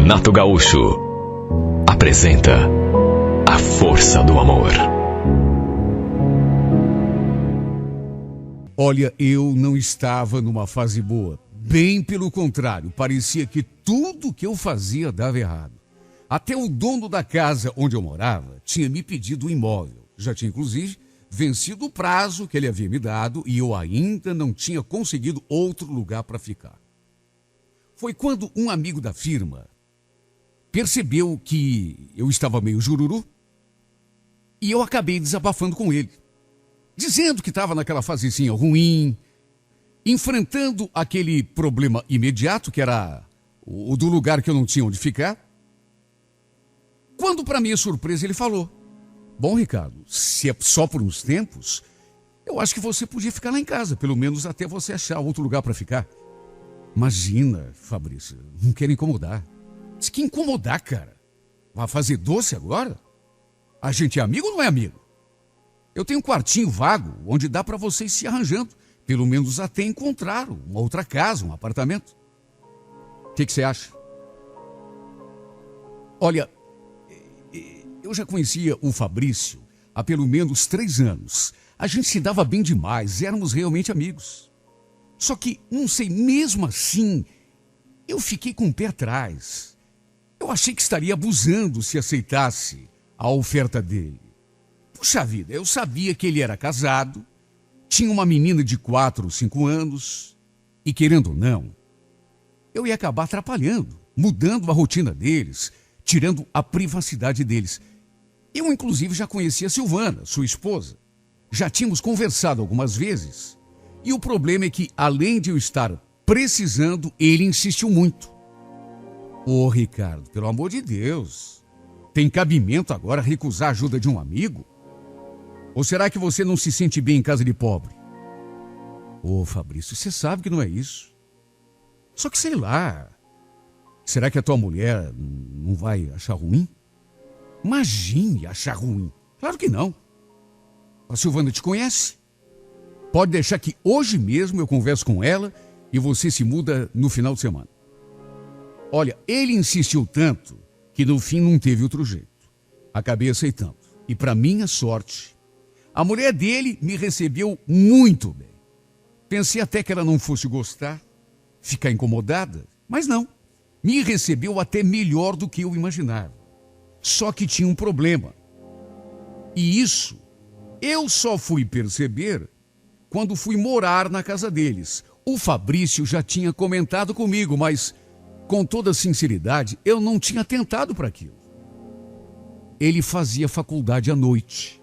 Renato Gaúcho apresenta A Força do Amor. Olha, eu não estava numa fase boa. Bem pelo contrário, parecia que tudo que eu fazia dava errado. Até o dono da casa onde eu morava tinha me pedido um imóvel. Já tinha, inclusive, vencido o prazo que ele havia me dado e eu ainda não tinha conseguido outro lugar para ficar. Foi quando um amigo da firma percebeu que eu estava meio jururu e eu acabei desabafando com ele, dizendo que estava naquela fasezinha ruim, enfrentando aquele problema imediato, que era o do lugar que eu não tinha onde ficar. Quando, para minha surpresa, ele falou: "Bom, Ricardo, se é só por uns tempos, eu acho que você podia ficar lá em casa, pelo menos até você achar outro lugar para ficar." Imagina, Fabrício, não quero incomodar. Diz que incomodar, cara? Vai fazer doce agora? A gente é amigo ou não é amigo? Eu tenho um quartinho vago onde dá para vocês se arranjando, pelo menos até encontrar uma outra casa, um apartamento. O que você acha? Olha, eu já conhecia o Fabrício há pelo menos 3 anos. A gente se dava bem demais, éramos realmente amigos. Só que, não sei, mesmo assim, eu fiquei com o pé atrás. Eu achei que estaria abusando se aceitasse a oferta dele. Puxa vida, eu sabia que ele era casado, tinha uma menina de 4 ou 5 anos, e querendo ou não, eu ia acabar atrapalhando, mudando a rotina deles, tirando a privacidade deles. Eu, inclusive, já conhecia a Silvana, sua esposa. Já tínhamos conversado algumas vezes. E o problema é que, além de eu estar precisando, ele insistiu muito. Ô, Ricardo, pelo amor de Deus, tem cabimento agora recusar a ajuda de um amigo? Ou será que você não se sente bem em casa de pobre? Ô, Fabrício, você sabe que não é isso. Só que sei lá, será que a tua mulher não vai achar ruim? Imagine achar ruim. Claro que não. A Silvana te conhece. Pode deixar que hoje mesmo eu converso com ela e você se muda no final de semana. Olha, ele insistiu tanto que no fim não teve outro jeito. Acabei aceitando. E para minha sorte, a mulher dele me recebeu muito bem. Pensei até que ela não fosse gostar, ficar incomodada, mas não. Me recebeu até melhor do que eu imaginava. Só que tinha um problema. E isso eu só fui perceber quando fui morar na casa deles. O Fabrício já tinha comentado comigo, mas, com toda sinceridade, eu não tinha tentado para aquilo. Ele fazia faculdade à noite.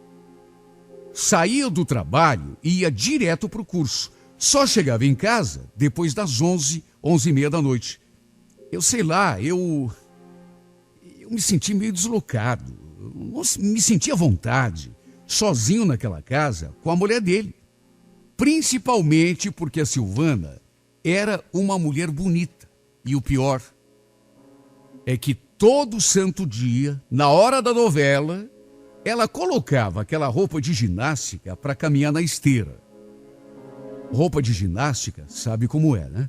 Saía do trabalho e ia direto para o curso. Só chegava em casa depois das 11, 11h30 da noite. Eu sei lá, eu me senti meio deslocado. Não me sentia à vontade, sozinho naquela casa com a mulher dele. Principalmente porque a Silvana era uma mulher bonita. E o pior é que todo santo dia, na hora da novela, ela colocava aquela roupa de ginástica para caminhar na esteira. Roupa de ginástica, sabe como é, né?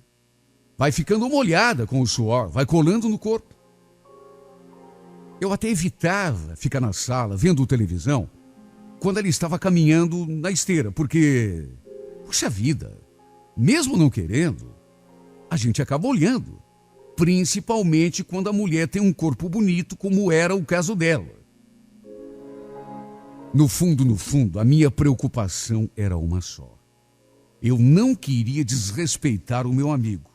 Vai ficando molhada com o suor, vai colando no corpo. Eu até evitava ficar na sala vendo televisão quando ela estava caminhando na esteira, porque, puxa vida, mesmo não querendo, a gente acaba olhando, principalmente quando a mulher tem um corpo bonito, como era o caso dela. No fundo, a minha preocupação era uma só. Eu não queria desrespeitar o meu amigo.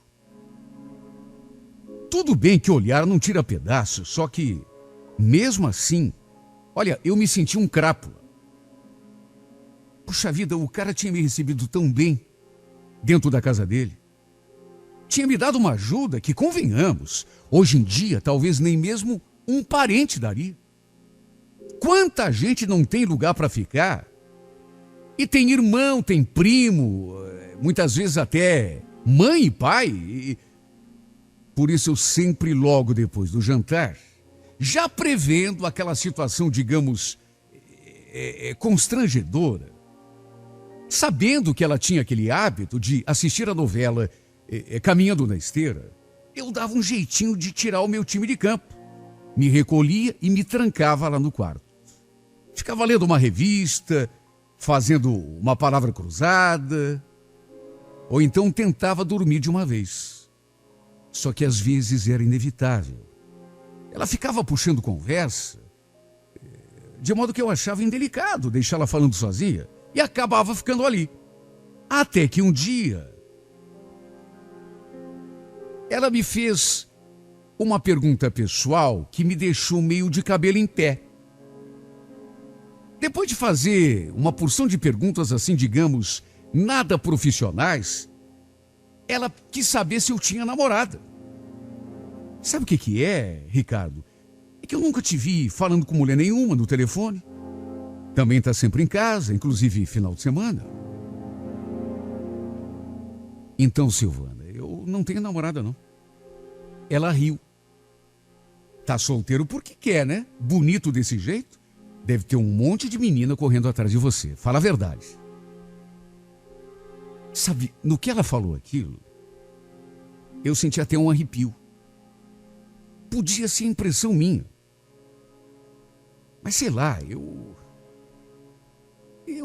Tudo bem que olhar não tira pedaço, só que, mesmo assim, olha, eu me senti um crápula. Puxa vida, o cara tinha me recebido tão bem dentro da casa dele. Tinha me dado uma ajuda que, convenhamos, hoje em dia talvez nem mesmo um parente daria. Quanta gente não tem lugar para ficar? E tem irmão, tem primo, muitas vezes até mãe e pai. Por isso eu sempre, logo depois do jantar, já prevendo aquela situação, digamos, constrangedora, sabendo que ela tinha aquele hábito de assistir a novela caminhando na esteira, eu dava um jeitinho de tirar o meu time de campo. Me recolhia e me trancava lá no quarto. Ficava lendo uma revista, fazendo uma palavra cruzada, ou então tentava dormir de uma vez. Só que às vezes era inevitável. Ela ficava puxando conversa, de modo que eu achava indelicado deixá-la falando sozinha, e acabava ficando ali. Até que um dia, ela me fez uma pergunta pessoal que me deixou meio de cabelo em pé. Depois de fazer uma porção de perguntas assim, digamos, nada profissionais, ela quis saber se eu tinha namorada. Sabe o que é, Ricardo? É que eu nunca te vi falando com mulher nenhuma no telefone. Também está sempre em casa, inclusive final de semana. Então, Silvana, eu não tenho namorada, não. Ela riu. Tá solteiro porque quer, né? Bonito desse jeito. Deve ter um monte de menina correndo atrás de você. Fala a verdade. Sabe, no que ela falou aquilo, eu senti até um arrepio. Podia ser impressão minha. Mas sei lá, eu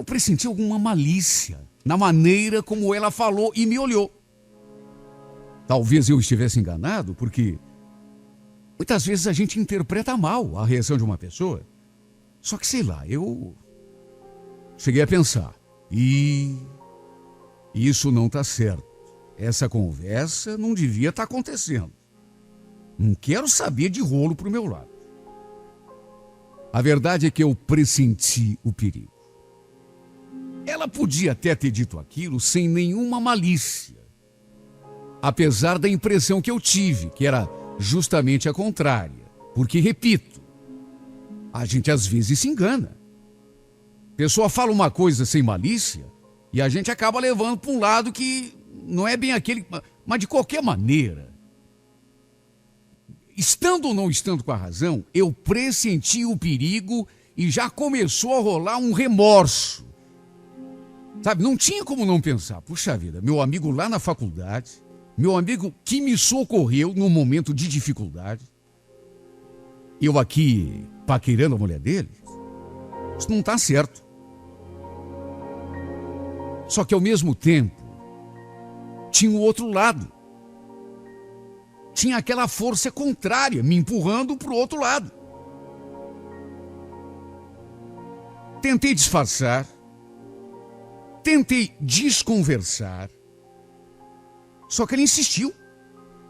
pressenti alguma malícia na maneira como ela falou e me olhou. Talvez eu estivesse enganado, porque muitas vezes a gente interpreta mal a reação de uma pessoa. Só que sei lá, eu cheguei a pensar, isso não está certo. Essa conversa não devia estar acontecendo. Não quero saber de rolo pro meu lado. A verdade é que eu pressenti o perigo. Ela podia até ter dito aquilo sem nenhuma malícia. Apesar da impressão que eu tive, que era justamente a contrária. Porque, repito, a gente às vezes se engana. A pessoa fala uma coisa sem malícia e a gente acaba levando para um lado que não é bem aquele... Mas de qualquer maneira, estando ou não estando com a razão, eu pressenti o perigo e já começou a rolar um remorso. Sabe, não tinha como não pensar. Puxa vida, meu amigo lá na faculdade, meu amigo que me socorreu num momento de dificuldade, eu aqui paquerando a mulher dele, isso não está certo. Só que ao mesmo tempo, tinha o outro lado. Tinha aquela força contrária me empurrando para o outro lado. Tentei disfarçar, tentei desconversar, só que ele insistiu.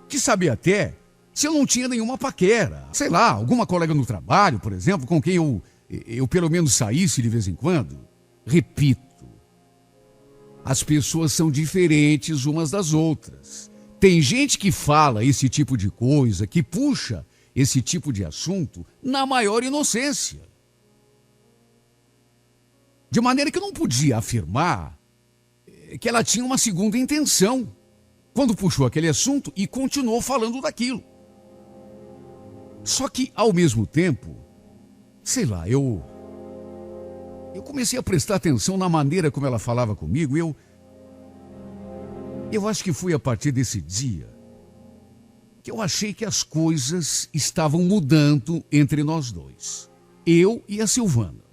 Quis saber até se eu não tinha nenhuma paquera. Sei lá, alguma colega no trabalho, por exemplo, com quem eu pelo menos saísse de vez em quando. Repito, as pessoas são diferentes umas das outras. Tem gente que fala esse tipo de coisa, que puxa esse tipo de assunto na maior inocência. De maneira que eu não podia afirmar que ela tinha uma segunda intenção quando puxou aquele assunto e continuou falando daquilo. Só que, ao mesmo tempo, sei lá, eu comecei a prestar atenção na maneira como ela falava comigo. Eu acho que foi a partir desse dia que eu achei que as coisas estavam mudando entre nós dois. Eu e a Silvana.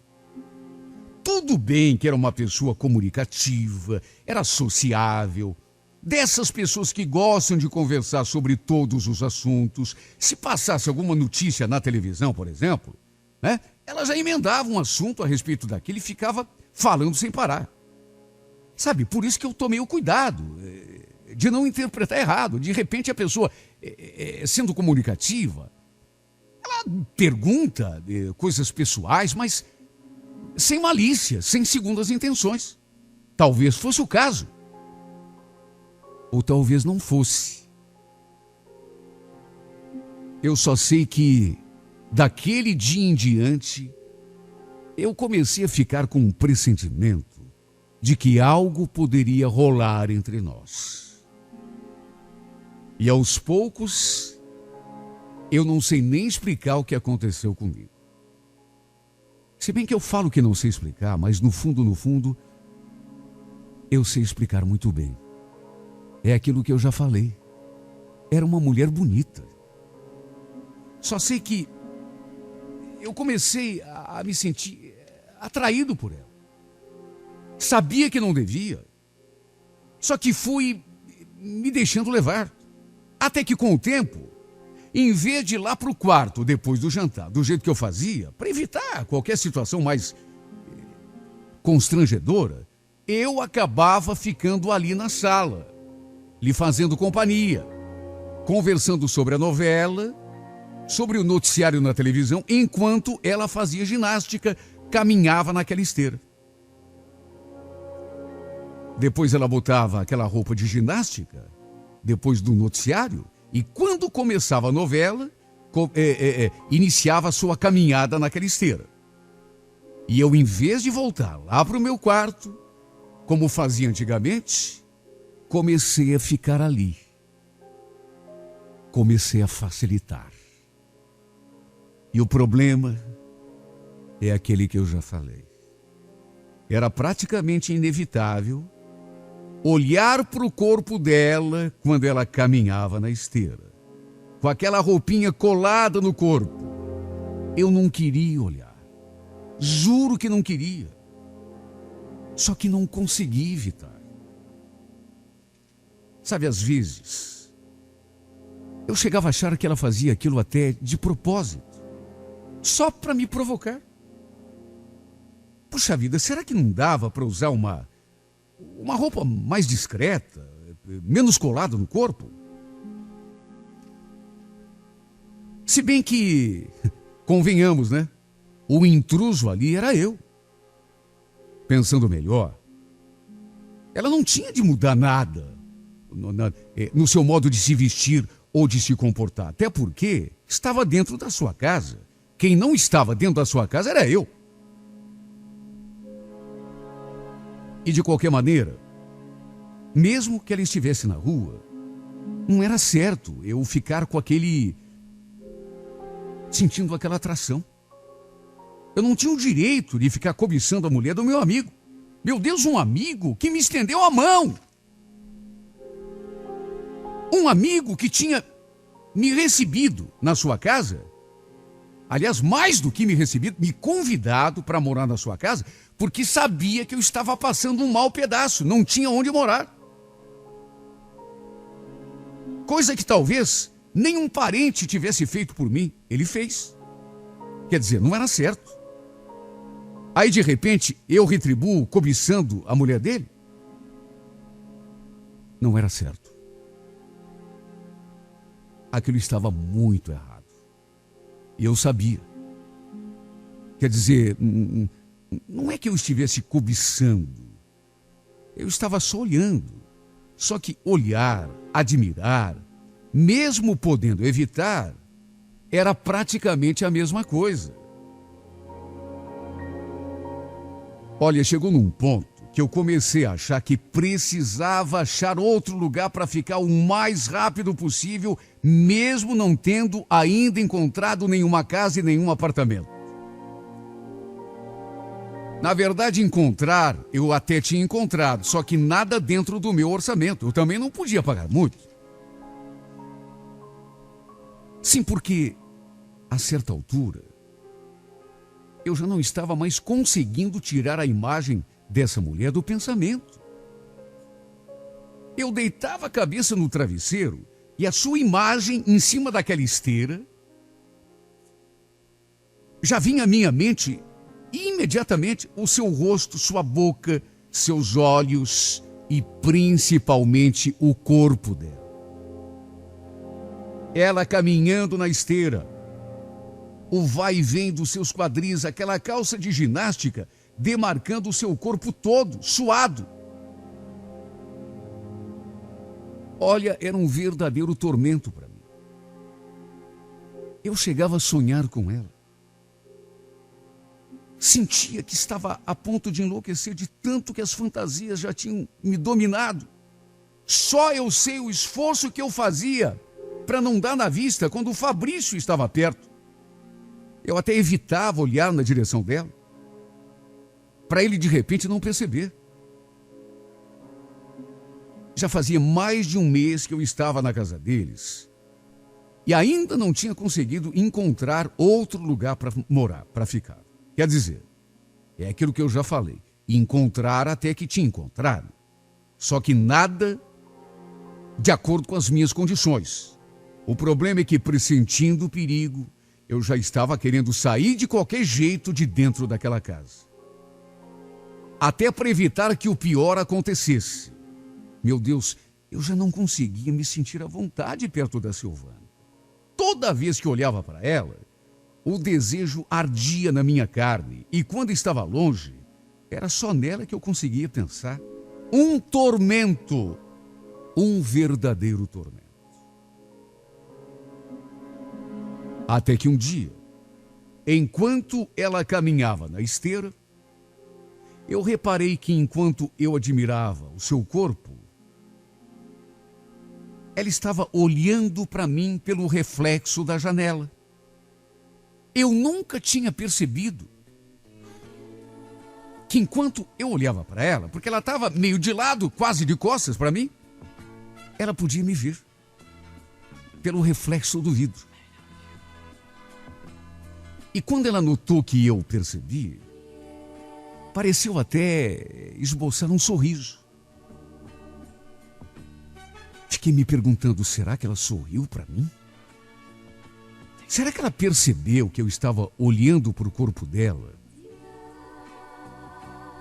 Tudo bem que era uma pessoa comunicativa, era sociável, dessas pessoas que gostam de conversar sobre todos os assuntos. Se passasse alguma notícia na televisão, por exemplo, né, ela já emendava um assunto a respeito daquilo e ficava falando sem parar. Sabe, por isso que eu tomei o cuidado de não interpretar errado. De repente a pessoa, sendo comunicativa, ela pergunta coisas pessoais, mas sem malícia, sem segundas intenções. Talvez fosse o caso. Ou talvez não fosse. Eu só sei que, daquele dia em diante, eu comecei a ficar com um pressentimento de que algo poderia rolar entre nós. E aos poucos, eu não sei nem explicar o que aconteceu comigo. Se bem que eu falo que não sei explicar, mas no fundo, eu sei explicar muito bem. É aquilo que eu já falei. era uma mulher bonita. Só sei que eu comecei a me sentir atraído por ela. Sabia que não devia, só que fui me deixando levar. Até que com o tempo, em vez de ir lá para o quarto depois do jantar, do jeito que eu fazia, para evitar qualquer situação mais constrangedora, eu acabava ficando ali na sala, lhe fazendo companhia, conversando sobre a novela, sobre o noticiário na televisão, enquanto ela fazia ginástica, caminhava naquela esteira. Depois ela botava aquela roupa de ginástica, depois do noticiário, e quando começava a novela, iniciava a sua caminhada naquela esteira. E eu, em vez de voltar lá para o meu quarto, como fazia antigamente, comecei a ficar ali. Comecei a facilitar. E o problema é aquele que eu já falei. Era praticamente inevitável olhar para o corpo dela quando ela caminhava na esteira, com aquela roupinha colada no corpo. Eu não queria olhar. Juro que não queria. Só que não consegui evitar. Sabe, às vezes, eu chegava a achar que ela fazia aquilo até de propósito, só para me provocar. Puxa vida, será que não dava para usar uma roupa mais discreta, menos colada no corpo? Se bem que, convenhamos, né? O intruso ali era eu. Pensando melhor, ela não tinha de mudar nada no seu modo de se vestir ou de se comportar, até porque estava dentro da sua casa. Quem não estava dentro da sua casa era eu. E de qualquer maneira, mesmo que ela estivesse na rua, não era certo eu ficar com sentindo aquela atração. Eu não tinha o direito de ficar cobiçando a mulher do meu amigo. Meu Deus, um amigo que me estendeu a mão. Um amigo que tinha me recebido na sua casa. Aliás, mais do que me recebido, me convidado para morar na sua casa, porque sabia que eu estava passando um mau pedaço, não tinha onde morar. Coisa que talvez nenhum parente tivesse feito por mim, ele fez. Quer dizer, não era certo. Aí, de repente, eu retribuo cobiçando a mulher dele? Não era certo. Aquilo estava muito errado. E eu sabia. Quer dizer, não é que eu estivesse cobiçando. Eu estava só olhando. Só que olhar, admirar, mesmo podendo evitar, era praticamente a mesma coisa. Olha, chegou num ponto que eu comecei a achar que precisava achar outro lugar para ficar o mais rápido possível, mesmo não tendo ainda encontrado nenhuma casa e nenhum apartamento. Na verdade, encontrar, eu até tinha encontrado, só que nada dentro do meu orçamento. Eu também não podia pagar muito. Sim, porque, a certa altura, eu já não estava mais conseguindo tirar a imagem dessa mulher do pensamento. Eu deitava a cabeça no travesseiro e a sua imagem em cima daquela esteira já vinha à minha mente imediatamente o seu rosto, sua boca, seus olhos e principalmente o corpo dela. Ela caminhando na esteira, o vai e vem dos seus quadris, aquela calça de ginástica demarcando o seu corpo todo, suado. Olha, era um verdadeiro tormento para mim. Eu chegava a sonhar com ela. Sentia que estava a ponto de enlouquecer de tanto que as fantasias já tinham me dominado. Só eu sei o esforço que eu fazia para não dar na vista quando o Fabrício estava perto. Eu até evitava olhar na direção dela, para ele de repente não perceber. Já fazia mais de um mês que eu estava na casa deles e ainda não tinha conseguido encontrar outro lugar para morar, para ficar. Quer dizer, é aquilo que eu já falei, encontrar até que tinha encontrado. Só que nada de acordo com as minhas condições. O problema é que, pressentindo o perigo, eu já estava querendo sair de qualquer jeito de dentro daquela casa. Até para evitar que o pior acontecesse. Meu Deus, eu já não conseguia me sentir à vontade perto da Silvana. Toda vez que olhava para ela, o desejo ardia na minha carne. E quando estava longe, era só nela que eu conseguia pensar. Um tormento, um verdadeiro tormento. Até que um dia, enquanto ela caminhava na esteira, eu reparei que enquanto eu admirava o seu corpo, ela estava olhando para mim pelo reflexo da janela. Eu nunca tinha percebido que enquanto eu olhava para ela, porque ela estava meio de lado, quase de costas para mim, ela podia me ver pelo reflexo do vidro. E quando ela notou que eu percebi, pareceu até esboçar um sorriso. Fiquei me perguntando, será que ela sorriu para mim? Será que ela percebeu que eu estava olhando para o corpo dela?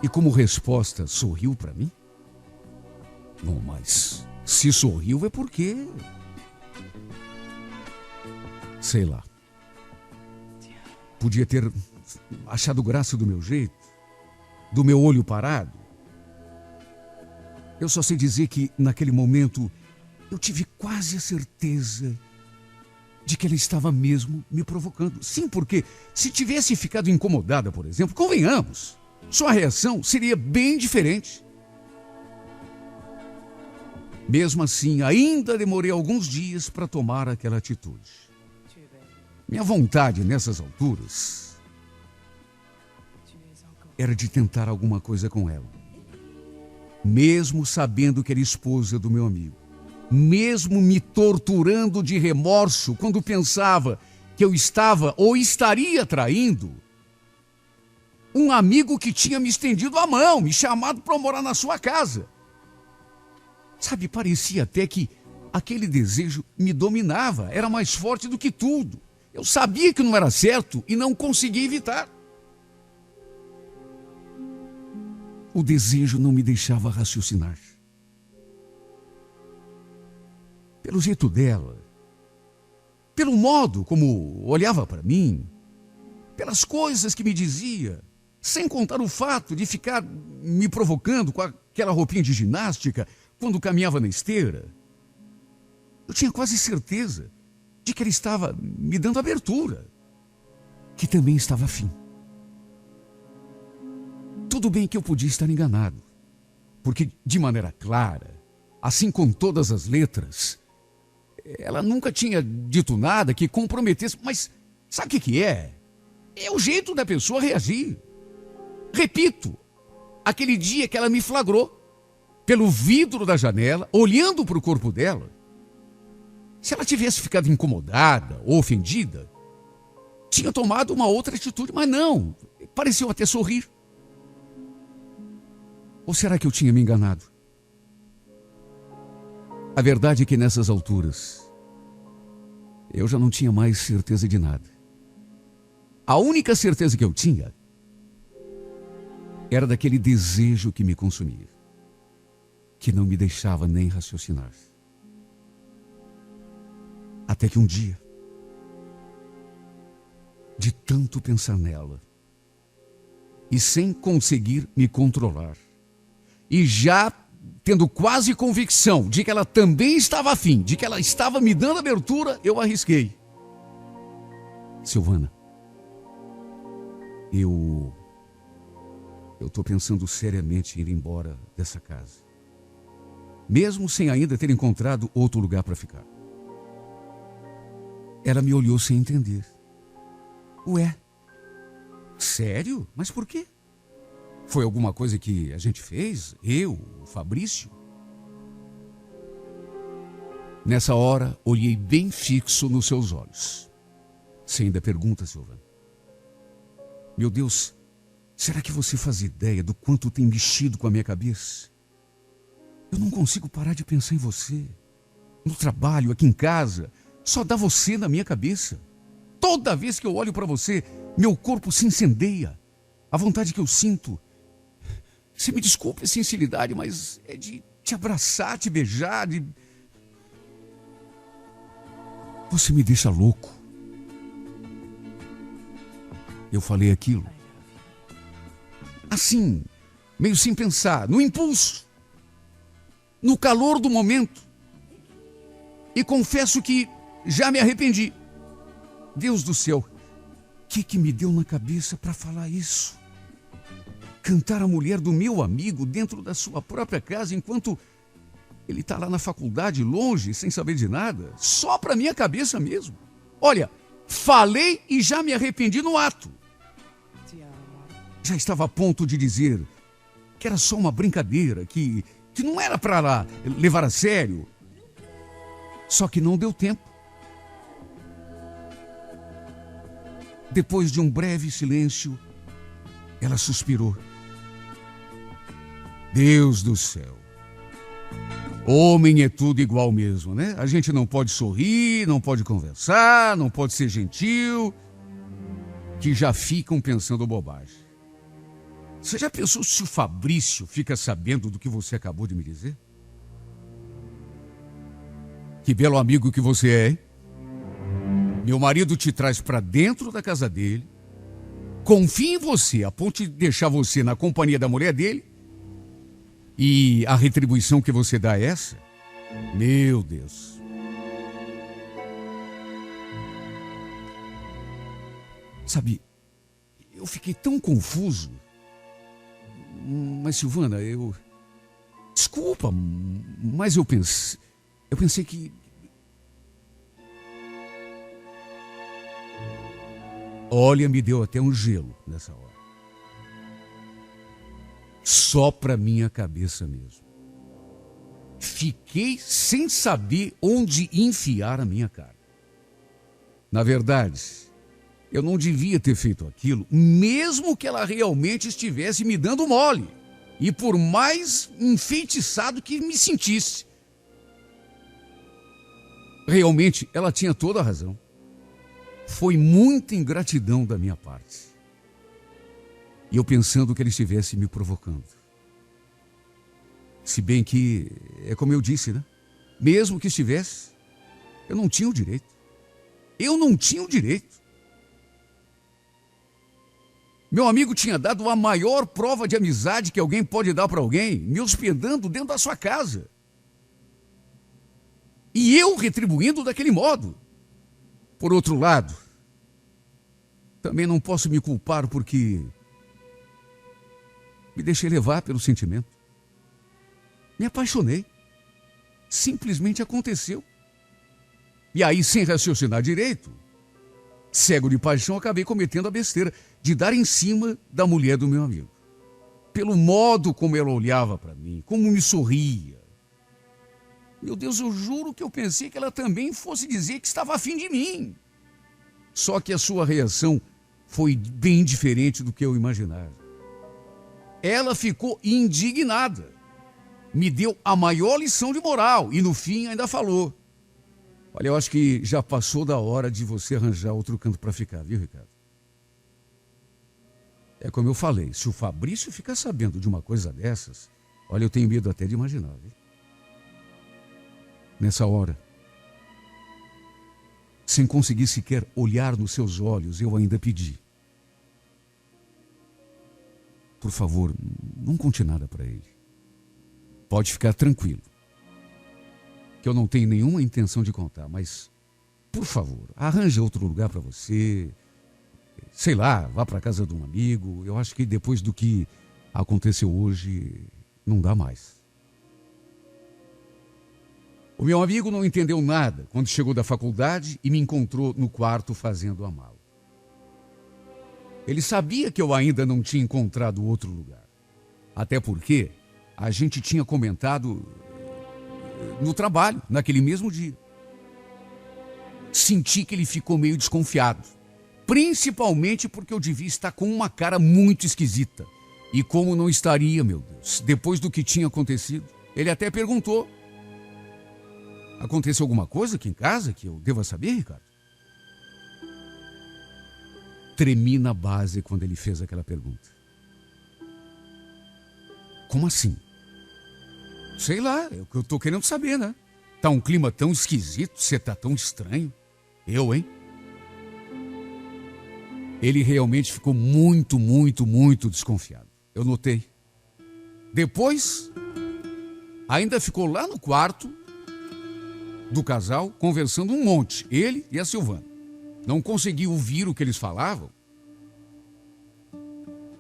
E como resposta, sorriu para mim? Não, mas se sorriu é porque... sei lá. Podia ter achado graça do meu jeito, do meu olho parado. Eu só sei dizer que, naquele momento, eu tive quase a certeza de que ela estava mesmo me provocando. Sim, porque se tivesse ficado incomodada, por exemplo, convenhamos, sua reação seria bem diferente. Mesmo assim, ainda demorei alguns dias para tomar aquela atitude. Minha vontade nessas alturas era de tentar alguma coisa com ela. Mesmo sabendo que era esposa do meu amigo. Mesmo me torturando de remorso quando pensava que eu estava ou estaria traindo um amigo que tinha me estendido a mão, me chamado para morar na sua casa. Sabe, parecia até que aquele desejo me dominava, era mais forte do que tudo. Eu sabia que não era certo e não conseguia evitar. O desejo não me deixava raciocinar. Pelo jeito dela, pelo modo como olhava para mim, pelas coisas que me dizia, sem contar o fato de ficar me provocando com aquela roupinha de ginástica quando caminhava na esteira, eu tinha quase certeza de que ele estava me dando abertura, que também estava afim. Tudo bem que eu podia estar enganado, porque de maneira clara, assim com todas as letras, ela nunca tinha dito nada que comprometesse, mas sabe o que é? É o jeito da pessoa reagir. Repito, aquele dia que ela me flagrou, pelo vidro da janela, olhando para o corpo dela, se ela tivesse ficado incomodada ou ofendida, tinha tomado uma outra atitude, mas não, pareceu até sorrir. Ou será que eu tinha me enganado? A verdade é que nessas alturas, eu já não tinha mais certeza de nada. A única certeza que eu tinha era daquele desejo que me consumia, que não me deixava nem raciocinar. Até que um dia, de tanto pensar nela, e sem conseguir me controlar, e já tendo quase convicção de que ela também estava afim, de que ela estava me dando abertura, eu arrisquei. Silvana, eu estou pensando seriamente em ir embora dessa casa, mesmo sem ainda ter encontrado outro lugar para ficar. Ela me olhou sem entender. Ué, sério? Mas por quê? Foi alguma coisa que a gente fez? Eu, o Fabrício? Nessa hora, olhei bem fixo nos seus olhos. Você ainda pergunta, Silvana? Meu Deus, será que você faz ideia do quanto tem mexido com a minha cabeça? Eu não consigo parar de pensar em você. No trabalho, aqui em casa, só dá você na minha cabeça. Toda vez que eu olho para você, meu corpo se incendeia. A vontade que eu sinto, você me desculpe a sinceridade, mas é de te abraçar, te beijar, de... Você me deixa louco. Eu falei aquilo. Assim, meio sem pensar, no impulso, no calor do momento. E confesso que já me arrependi. Deus do céu, o que me deu na cabeça para falar isso? Cantar a mulher do meu amigo dentro da sua própria casa enquanto ele está lá na faculdade, longe, sem saber de nada, só para minha cabeça mesmo. Olha, falei e já me arrependi no ato. Já estava a ponto de dizer que era só uma brincadeira, que não era para lá levar a sério. Só que não deu tempo. Depois de um breve silêncio, ela suspirou. Deus do céu. Homem é tudo igual mesmo, né? A gente não pode sorrir, não pode conversar, não pode ser gentil, que já ficam pensando bobagem. Você já pensou se o Fabrício fica sabendo do que você acabou de me dizer? Que belo amigo que você é, hein? Meu marido te traz para dentro da casa dele, confia em você a ponto de deixar você na companhia da mulher dele, e a retribuição que você dá é essa? Meu Deus. Sabe, eu fiquei tão confuso. Mas, Silvana, desculpa, mas eu pensei que... Olha, me deu até um gelo nessa hora. Só pra minha cabeça mesmo. Fiquei sem saber onde enfiar a minha cara. Na verdade, eu não devia ter feito aquilo, mesmo que ela realmente estivesse me dando mole. E por mais enfeitiçado que me sentisse. Realmente, ela tinha toda a razão. Foi muita ingratidão da minha parte. E eu pensando que ele estivesse me provocando. Se bem que, é como eu disse, né? Mesmo que estivesse, eu não tinha o direito. Eu não tinha o direito. Meu amigo tinha dado a maior prova de amizade que alguém pode dar para alguém, me hospedando dentro da sua casa. E eu retribuindo daquele modo. Por outro lado, também não posso me culpar porque me deixei levar pelo sentimento. Me apaixonei. Simplesmente aconteceu. E aí, sem raciocinar direito, cego de paixão, acabei cometendo a besteira de dar em cima da mulher do meu amigo. Pelo modo como ela olhava para mim, como me sorria. Meu Deus, eu juro que eu pensei que ela também fosse dizer que estava afim de mim. Só que a sua reação foi bem diferente do que eu imaginava. Ela ficou indignada. Me deu a maior lição de moral e no fim ainda falou: olha, eu acho que já passou da hora de você arranjar outro canto para ficar, viu, Ricardo? É como eu falei, se o Fabrício ficar sabendo de uma coisa dessas, olha, eu tenho medo até de imaginar, viu? Nessa hora, sem conseguir sequer olhar nos seus olhos, eu ainda pedi: por favor, não conte nada para ele. Pode ficar tranquilo, que eu não tenho nenhuma intenção de contar, mas, por favor, arranje outro lugar para você, sei lá, vá para casa de um amigo. Eu acho que depois do que aconteceu hoje, não dá mais. O meu amigo não entendeu nada quando chegou da faculdade e me encontrou no quarto fazendo a mala. Ele sabia que eu ainda não tinha encontrado outro lugar. Até porque a gente tinha comentado no trabalho, naquele mesmo dia. Senti que ele ficou meio desconfiado. Principalmente porque eu devia estar com uma cara muito esquisita. E como não estaria, meu Deus, depois do que tinha acontecido? Ele até perguntou: aconteceu alguma coisa aqui em casa que eu deva saber, Ricardo? Tremi na base quando ele fez aquela pergunta. Como assim? Sei lá, é o que eu tô querendo saber, né? Tá um clima tão esquisito, você tá tão estranho. Eu, hein? Ele realmente ficou muito, muito, muito desconfiado. Eu notei. Depois, ainda ficou lá no quarto do casal, conversando um monte, ele e a Silvana. Não consegui ouvir o que eles falavam,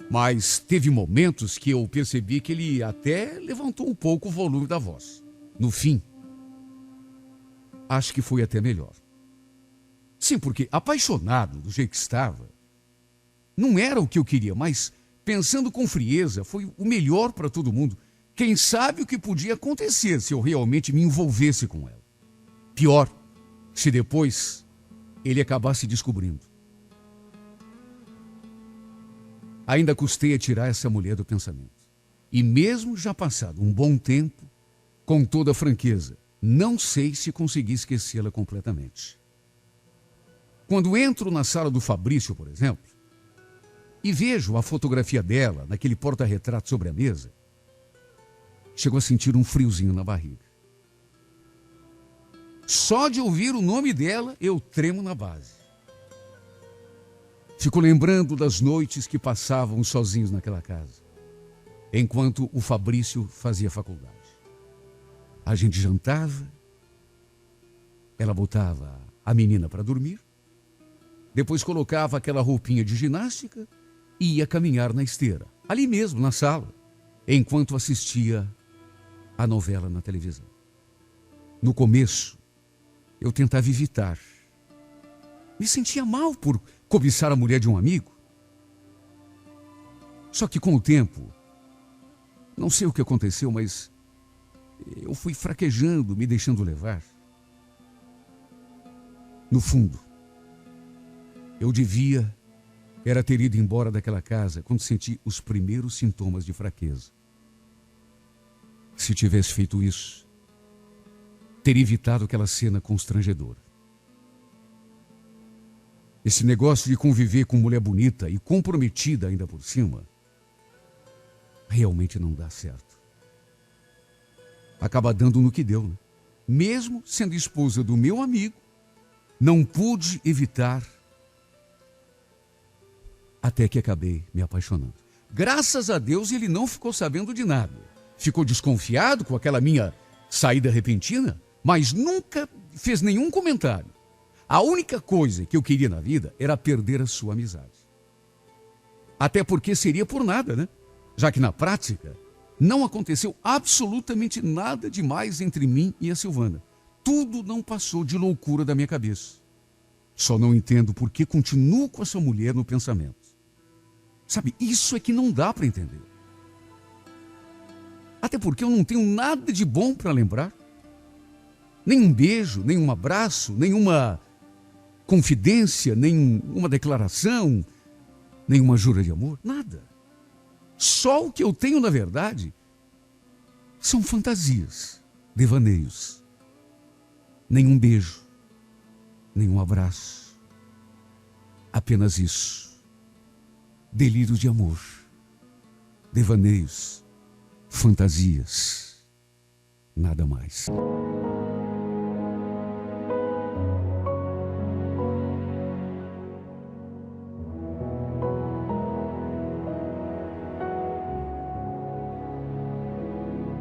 mas teve momentos que eu percebi que ele até levantou um pouco o volume da voz. No fim, acho que foi até melhor. Sim, porque apaixonado do jeito que estava, não era o que eu queria, mas pensando com frieza, foi o melhor para todo mundo. Quem sabe o que podia acontecer se eu realmente me envolvesse com ela. Pior, se depois ele acabasse descobrindo. Ainda custei a tirar essa mulher do pensamento. E mesmo já passado um bom tempo, com toda franqueza, não sei se consegui esquecê-la completamente. Quando entro na sala do Fabrício, por exemplo, e vejo a fotografia dela naquele porta-retrato sobre a mesa, chego a sentir um friozinho na barriga. Só de ouvir o nome dela, eu tremo na base. Fico lembrando das noites que passavam sozinhos naquela casa, enquanto o Fabrício fazia faculdade. A gente jantava, ela botava a menina para dormir, depois colocava aquela roupinha de ginástica e ia caminhar na esteira, ali mesmo, na sala, enquanto assistia a novela na televisão. No começo, eu tentava evitar. Me sentia mal por cobiçar a mulher de um amigo. Só que com o tempo, não sei o que aconteceu, mas eu fui fraquejando, me deixando levar. No fundo, eu devia era ter ido embora daquela casa quando senti os primeiros sintomas de fraqueza. Se tivesse feito isso, teria evitado aquela cena constrangedora. Esse negócio de conviver com mulher bonita e comprometida ainda por cima, realmente não dá certo. Acaba dando no que deu, né? Mesmo sendo esposa do meu amigo, não pude evitar, até que acabei me apaixonando. Graças a Deus ele não ficou sabendo de nada. Ficou desconfiado com aquela minha saída repentina, mas nunca fez nenhum comentário. A única coisa que eu queria na vida era perder a sua amizade. Até porque seria por nada, né? Já que na prática não aconteceu absolutamente nada demais entre mim e a Silvana. Tudo não passou de loucura da minha cabeça. Só não entendo por que continuo com essa mulher no pensamento. Sabe, isso é que não dá para entender. Até porque eu não tenho nada de bom para lembrar. Nem um beijo, nem um abraço, nenhuma confidência, nem uma declaração, nenhuma jura de amor, nada. Só o que eu tenho, na verdade, são fantasias, devaneios. Nenhum beijo, nenhum abraço. Apenas isso. Delírio de amor, devaneios, fantasias, nada mais.